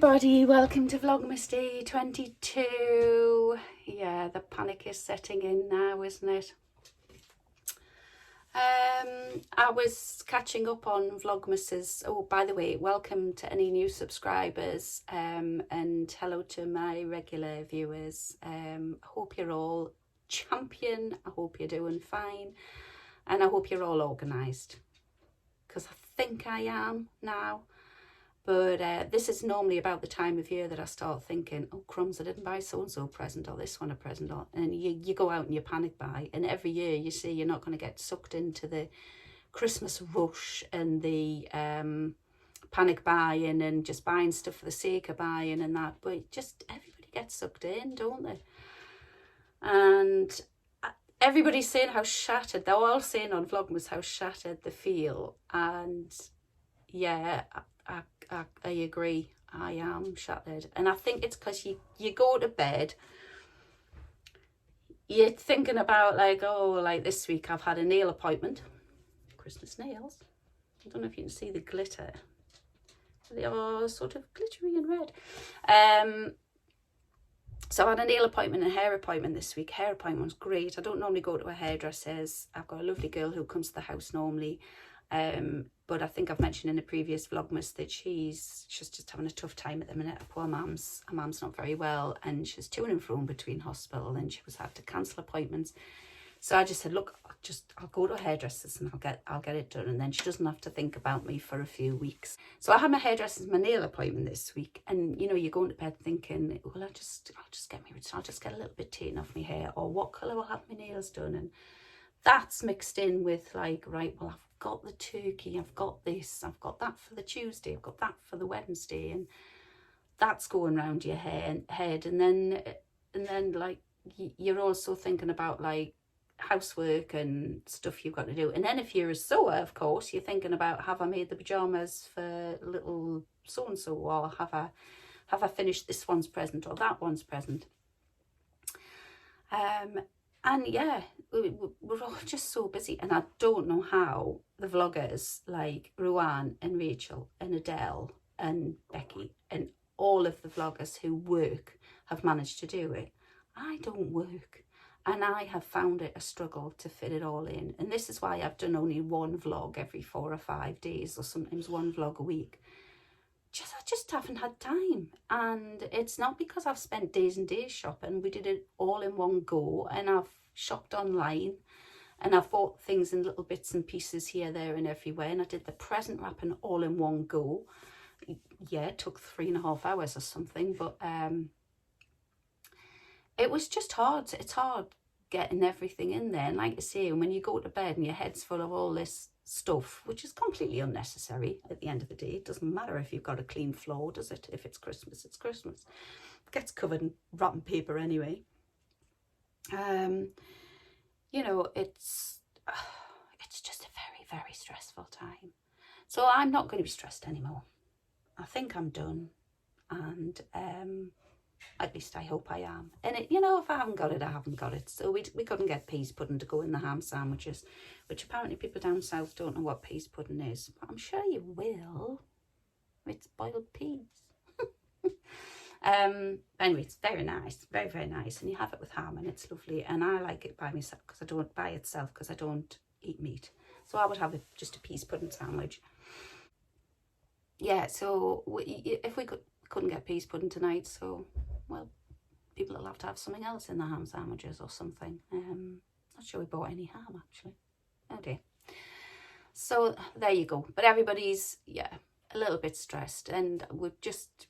everybody, welcome to Vlogmas Day 22. Yeah, the panic is setting in now, isn't it? I was catching up on Vlogmas's, oh, by the way, welcome to any new subscribers, and hello to my regular viewers. I hope you're all champion, I hope you're doing fine, and I hope you're all organised, because I think I am now. But this is normally about the time of year that I start thinking, oh crumbs, I didn't buy so-and-so a present or this one a present, and you go out and you panic buy, and every year you see you're not going to get sucked into the Christmas rush and the panic buying and just buying stuff for the sake of buying and that, but just everybody gets sucked in, don't they? And everybody's saying how shattered, they're all saying on Vlogmas how shattered they feel, and yeah, I agree, I am shattered. And I think it's because you go to bed, you're thinking about like, oh, like this week I've had a nail appointment, Christmas nails. I don't know if you can see the glitter. They are sort of glittery and red. So I had a nail appointment and a hair appointment this week. Hair appointment was great. I don't normally go to a hairdresser's. I've got a lovely girl who comes to the house normally. But I think I've mentioned in the previous Vlogmas that she's just having a tough time at the minute. Her poor her mum's not very well, and she's to and fro between hospital, and she was had to cancel appointments. So I just said, look, I'll go to a hairdresser's and I'll get it done, and then she doesn't have to think about me for a few weeks. So I had my hairdresser's, my nail appointment this week, and you know, you're going to bed thinking, well, I'll just get a little bit taken off my hair, or what colour will have my nails done, and that's mixed in with like, right, well, I've got the turkey, I've got this, I've got that for the Tuesday, I've got that for the Wednesday, and that's going round your head, and then like you're also thinking about like housework and stuff you've got to do. And then if you're a sewer, of course, you're thinking about, have I made the pajamas for little so and so, or have I finished this one's present or that one's present. And yeah, we're all just so busy, and I don't know how the vloggers like Ruan and Rachel and Adele and Becky and all of the vloggers who work have managed to do it. I don't work, and I have found it a struggle to fit it all in. And this is why I've done only one vlog every 4 or 5 days, or sometimes one vlog a week. I just haven't had time, and it's not because I've spent days and days shopping. We did it all in one go, and I've shopped online, and I've bought things in little bits and pieces here, there and everywhere, and I did the present wrapping all in one go. Yeah, it took 3.5 hours or something, but it was just hard. It's hard getting everything in there, and like I say, when you go to bed and your head's full of all this stuff, which is completely unnecessary at the end of the day. It doesn't matter if you've got a clean floor, does it? If it's Christmas, it's Christmas. It gets covered in wrapping paper anyway. You know, it's just a very, very stressful time. So I'm not going to be stressed anymore. I think I'm done, and at least I hope I am. And it, you know, if I haven't got it, I haven't got it. So we couldn't get peas pudding to go in the ham sandwiches, which apparently people down south don't know what peas pudding is, but I'm sure you will. It's boiled peas. Anyway, it's very nice, very, very nice, and you have it with ham, and it's lovely. And I like it by myself because I don't buy itself because I don't eat meat. So I would have just a peas pudding sandwich. Yeah, so if we couldn't get peas pudding tonight, so well, people will have to have something else in the ham sandwiches or something. Not sure we bought any ham actually. Oh dear. So there you go. But everybody's, yeah, a little bit stressed, and we've just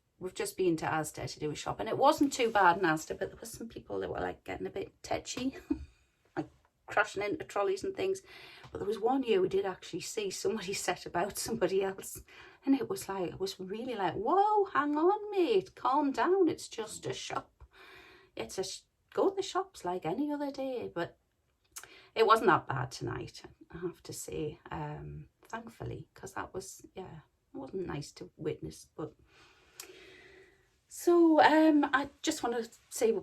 been to Asta to do a shop, and it wasn't too bad in Asta, but there were some people that were like getting a bit tetchy, like crashing into trolleys and things. But there was one year we did actually see somebody set about somebody else, and it was really like, whoa, hang on mate, calm down, it's just a shop. Go to the shops like any other day. But it wasn't that bad tonight, I have to say, thankfully, because that was, yeah, it wasn't nice to witness. But so I just want to say,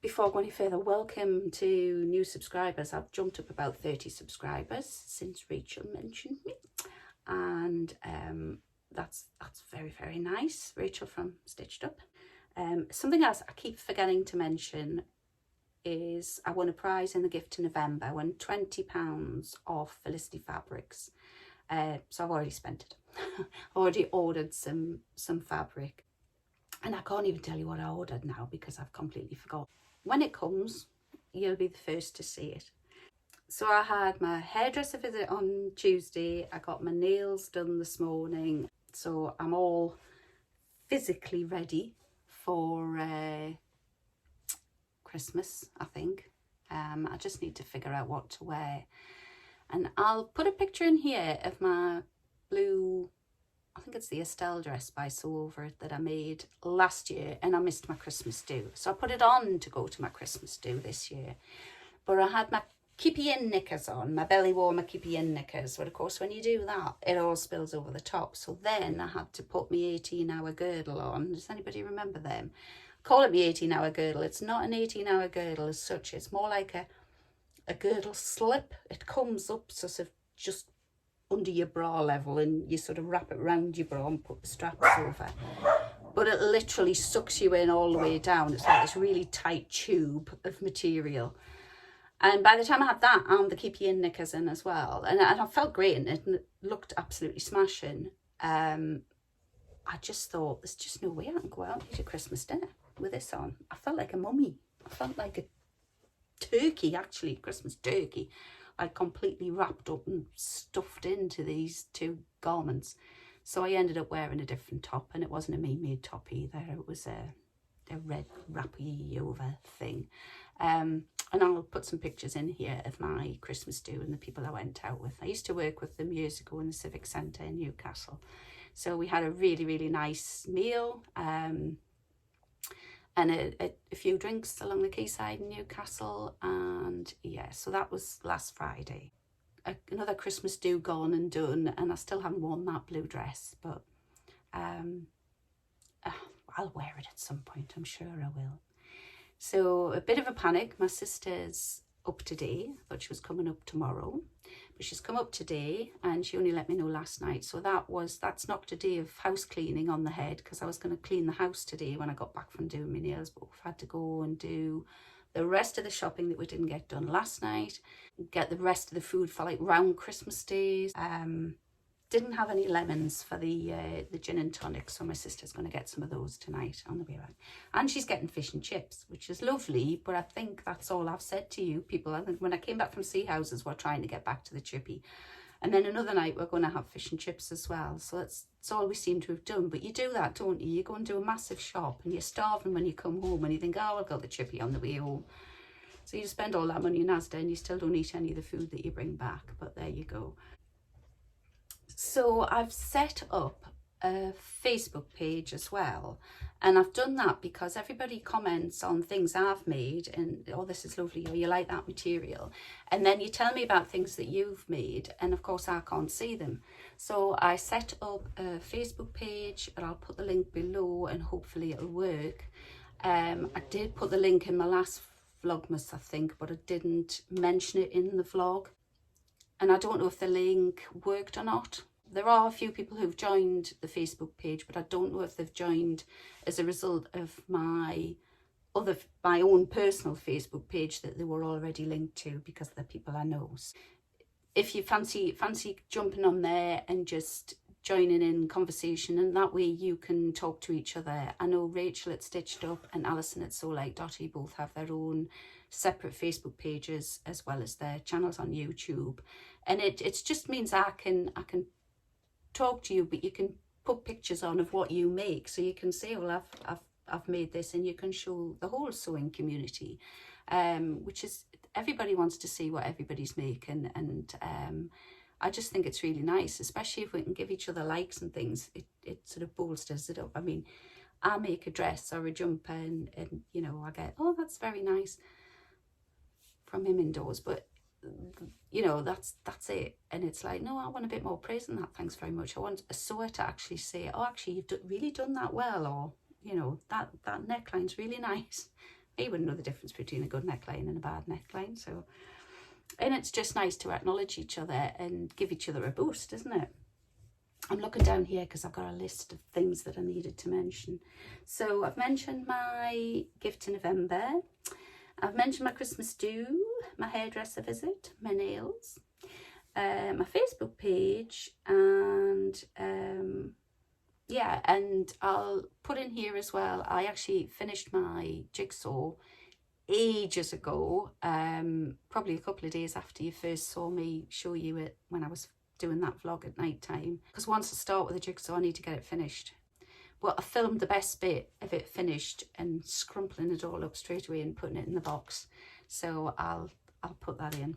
before going any further, welcome to new subscribers. I've jumped up about 30 subscribers since Rachel mentioned me, and that's very, very nice. Rachel from Stitched Up. Something else I keep forgetting to mention is I won a prize in the gift to November. I won £20 off Felicity Fabrics. So I've already spent it. I already ordered some fabric, and I can't even tell you what I ordered now because I've completely forgot. When it comes, you'll be the first to see it. So I had my hairdresser visit on Tuesday. I got my nails done this morning. So I'm all physically ready for Christmas, I think. I just need to figure out what to wear. And I'll put a picture in here of my blue, I think it's the Estelle dress by Sew Over It that I made last year, and I missed my Christmas do. So I put it on to go to my Christmas do this year. But I had my keepy in knickers on, my belly warmer keepy in knickers. But of course, when you do that, it all spills over the top. So then I had to put my 18-hour girdle on. Does anybody remember them? Call it my 18-hour girdle. It's not an 18-hour girdle as such. It's more like a girdle slip. It comes up sort of just under your bra level, and you sort of wrap it around your bra and put the straps over. But it literally sucks you in all the way down. It's like this really tight tube of material. And by the time I had that and the keepy in knickers in as well, and I felt great in it, and it looked absolutely smashing. I just thought, there's just no way I can go out and eat a Christmas dinner with this on. I felt like a mummy. I felt like a turkey, actually, Christmas turkey. Like completely wrapped up and stuffed into these two garments. So I ended up wearing a different top, and it wasn't a me-made top either. It was a red wrappy over thing. And I'll put some pictures in here of my Christmas do and the people I went out with. I used to work with them years ago in the Civic Centre in Newcastle. So we had a really, really nice meal and a few drinks along the quayside in Newcastle. And yeah, so that was last Friday. Another Christmas do gone and done, and I still haven't worn that blue dress, but I'll wear it at some point, I'm sure I will. So a bit of a panic. My sister's up today. I thought she was coming up tomorrow, but she's come up today, and she only let me know last night. So that's knocked a day of house cleaning on the head, because I was going to clean the house today when I got back from doing my nails, but we've had to go and do the rest of the shopping that we didn't get done last night, get the rest of the food for like round Christmas days. Didn't have any lemons for the gin and tonic, so my sister's going to get some of those tonight on the way around. And she's getting fish and chips, which is lovely, but I think that's all I've said to you people. I think when I came back from Sea Houses, we're trying to get back to the chippy. And then another night we're going to have fish and chips as well. So that's all we seem to have done. But you do that, don't you? You go and do a massive shop, and you're starving when you come home, and you think, oh, I'll go to the chippy on the way home. So you spend all that money in Asta, and you still don't eat any of the food that you bring back. But there you go. So I've set up a Facebook page as well, and I've done that because everybody comments on things I've made and, oh, this is lovely, or you like that material, and then you tell me about things that you've made, and of course I can't see them. So I set up a Facebook page, and I'll put the link below, and hopefully it'll work. I did put the link in my last Vlogmas, I think, but I didn't mention it in the vlog. And I don't know if the link worked or not. There are a few people who've joined the Facebook page, but I don't know if they've joined as a result of my own personal Facebook page that they were already linked to, because they're people I know. If you fancy jumping on there and just joining in conversation, and that way you can talk to each other. I know Rachel at Stitched Up and Alison at Sew Like Dotty both have their own separate Facebook pages as well as their channels on YouTube, and it just means I can talk to you, but you can put pictures on of what you make, so you can say, well, I've made this, and you can show the whole sewing community, which is, everybody wants to see what everybody's making, and I just think it's really nice, especially if we can give each other likes and things. It sort of bolsters it up. I mean, I make a dress or a jumper, and you know, I get, oh, that's very nice from him indoors, but you know, that's it. And it's like, no, I want a bit more praise than that, thanks very much. I want a sewer to actually say, oh, actually you've really done that well, or you know, that neckline's really nice. You wouldn't know the difference between a good neckline and a bad neckline. So, and it's just nice to acknowledge each other and give each other a boost, isn't it? I'm looking down here because I've got a list of things that I needed to mention. So I've mentioned my gift in November. I've mentioned my Christmas do, my hairdresser visit, my nails, my Facebook page, and yeah, and I'll put in here as well, I actually finished my jigsaw ages ago, probably a couple of days after you first saw me show you it when I was doing that vlog at night time, because once I start with the jigsaw I need to get it finished. But I filmed the best bit of it finished and scrumpling it all up straight away and putting it in the box, so I'll put that in.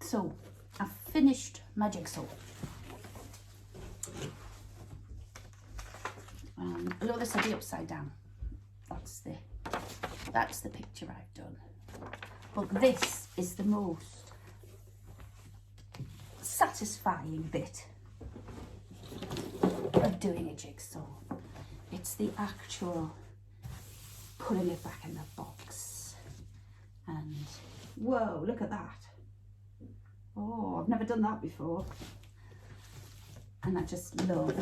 So I've finished my jigsaw. Although this will be upside down, that's the picture I've done. But this is the most satisfying bit of doing a jigsaw. It's the actual putting it back in the box. And whoa, look at that. Oh, I've never done that before. And I just love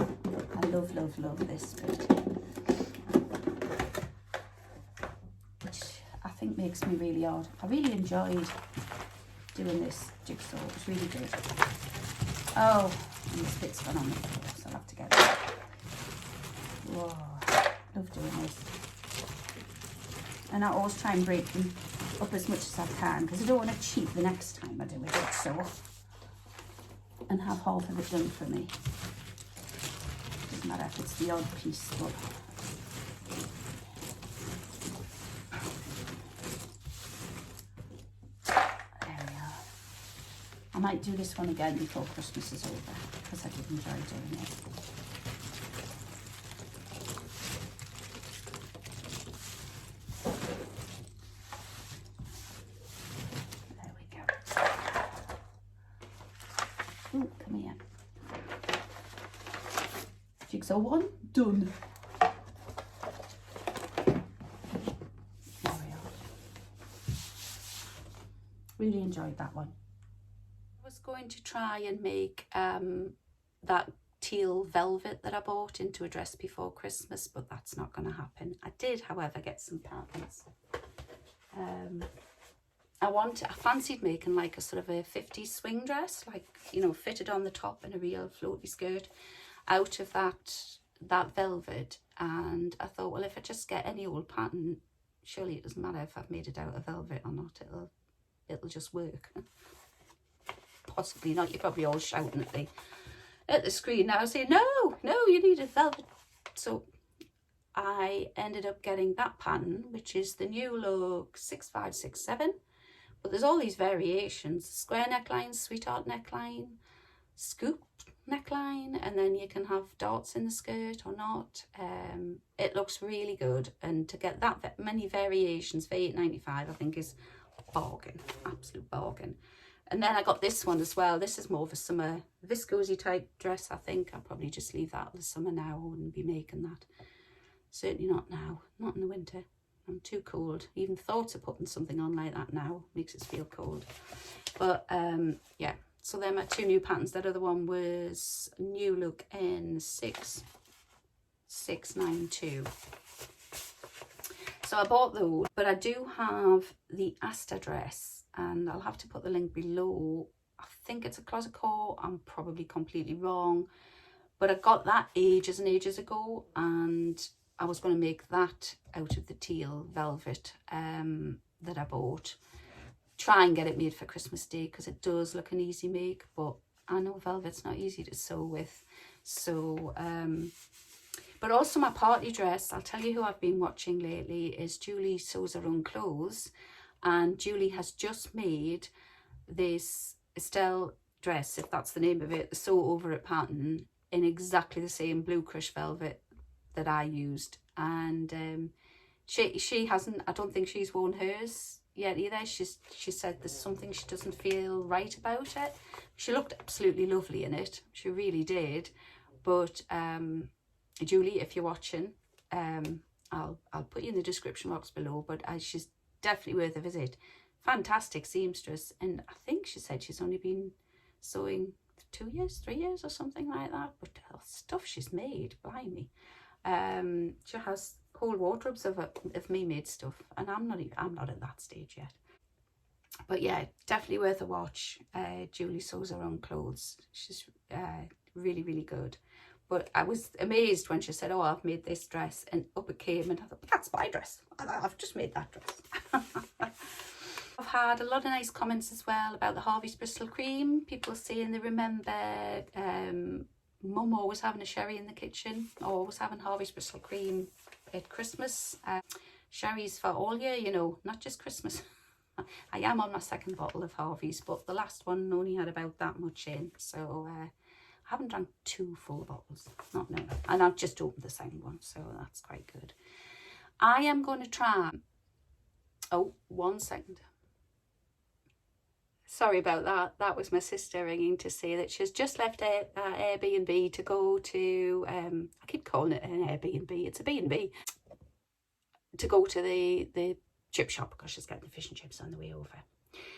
this bit, which I think makes me really odd. I really enjoyed doing this jigsaw, it was really good. Oh, and this bit's gone on the floor, so I'll have to get it. Whoa, love doing this. And I always try and break them up as much as I can, because I don't want to cheat the next time I do a jigsaw and have half of it done for me. Doesn't matter if it's the odd piece, but there we are. I might do this one again before Christmas is over, because I did enjoy doing it. There we go. Ooh, come here. Jigsaw one, done. There we are. Really enjoyed that one. I was going to try and make that teal velvet that I bought into a dress before Christmas, but that's not going to happen. I did, however, get some patterns. I fancied making like a sort of a 50s swing dress, like, you know, fitted on the top and a real floaty skirt out of that velvet. And I thought, well, if I just get any old pattern, surely it doesn't matter if I've made it out of velvet or not, it'll just work. Possibly not. You're probably all shouting at the screen now saying, no, you need a velvet. So I ended up getting that pattern, which is the new look 6567. But there's all these variations: square neckline, sweetheart neckline, scoop neckline, and then you can have dots in the skirt or not. It looks really good, and to get that many variations for £8.95 I think is bargain, absolute bargain. And then I got this one as well. This is more of a summer viscosy type dress. I think I'll probably just leave that in the summer now. I wouldn't be making that, certainly not now, not in the winter. I'm too cold. Even thoughts of putting something on like that now makes us feel cold. But yeah, so they're my two new patterns. That other one was new look in 6692. So I bought those, but I do have the Asta dress, and I'll have to put the link below. I think it's a closet core. I'm probably completely wrong, but I got that ages and ages ago, and I was going to make that out of the teal velvet that I bought. Try and get it made for Christmas Day, because it does look an easy make, but I know velvet's not easy to sew with. So, but also my party dress, I'll tell you who I've been watching lately is Julie Sews Her Own Clothes. And Julie has just made this Estelle dress, if that's the name of it, the Sew Over It pattern, in exactly the same blue crush velvet that I used. And she hasn't, I don't think she's worn hers yet either. She said there's something she doesn't feel right about it. She looked absolutely lovely in it, she really did. But Julie, if you're watching, I'll put you in the description box below, but she's definitely worth a visit. Fantastic seamstress, and I think she said she's only been sewing 2 years, 3 years or something like that. But the stuff she's made, blimey. She has whole wardrobes of me made stuff, and I'm not at that stage yet. But yeah, definitely worth a watch. Julie sews her own clothes. She's really, really good. But I was amazed when she said, oh, I've made this dress, and up it came, and I thought, that's my dress. I've just made that dress. I've had a lot of nice comments as well about the Harvey's Bristol cream. People saying they remember Mum always having a sherry in the kitchen, always having Harvey's Bristol cream at Christmas. Sherry's for all year, you know, not just Christmas. I am on my second bottle of Harvey's, but the last one only had about that much in, so I haven't drank 2 full bottles, not no, and I've just opened the second one, so that's quite good. I am going to try, oh, 1 second. Sorry about that. That was my sister ringing to say that she's just left Airbnb to go to, I keep calling it an Airbnb, it's a B&B, to go to the chip shop because she's getting the fish and chips on the way over.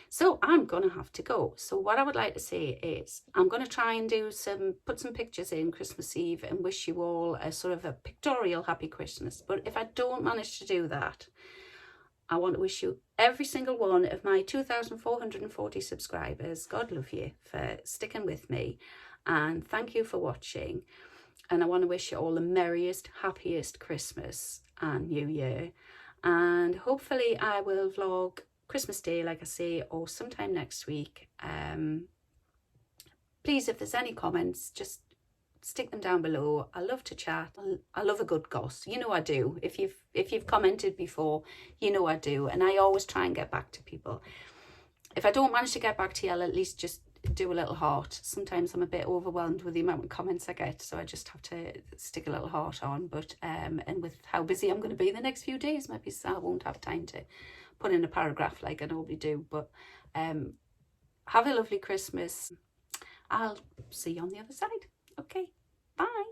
So I'm going to have to go. So what I would like to say is I'm going to try and put some pictures in Christmas Eve and wish you all a sort of a pictorial happy Christmas. But if I don't manage to do that, I want to wish you, every single one of my 2,440 subscribers, God love you for sticking with me, and thank you for watching. And I want to wish you all the merriest, happiest Christmas and New Year. And hopefully I will vlog Christmas Day, like I say, or sometime next week. Please, if there's any comments, just stick them down below. I love to chat. I love a good goss. You know I do. If you've commented before, you know I do. And I always try and get back to people. If I don't manage to get back to you, I'll at least just do a little heart. Sometimes I'm a bit overwhelmed with the amount of comments I get, so I just have to stick a little heart on. But and with how busy I'm going to be the next few days, maybe I won't have time to put in a paragraph like I normally do. But have a lovely Christmas. I'll see you on the other side. Okay, bye.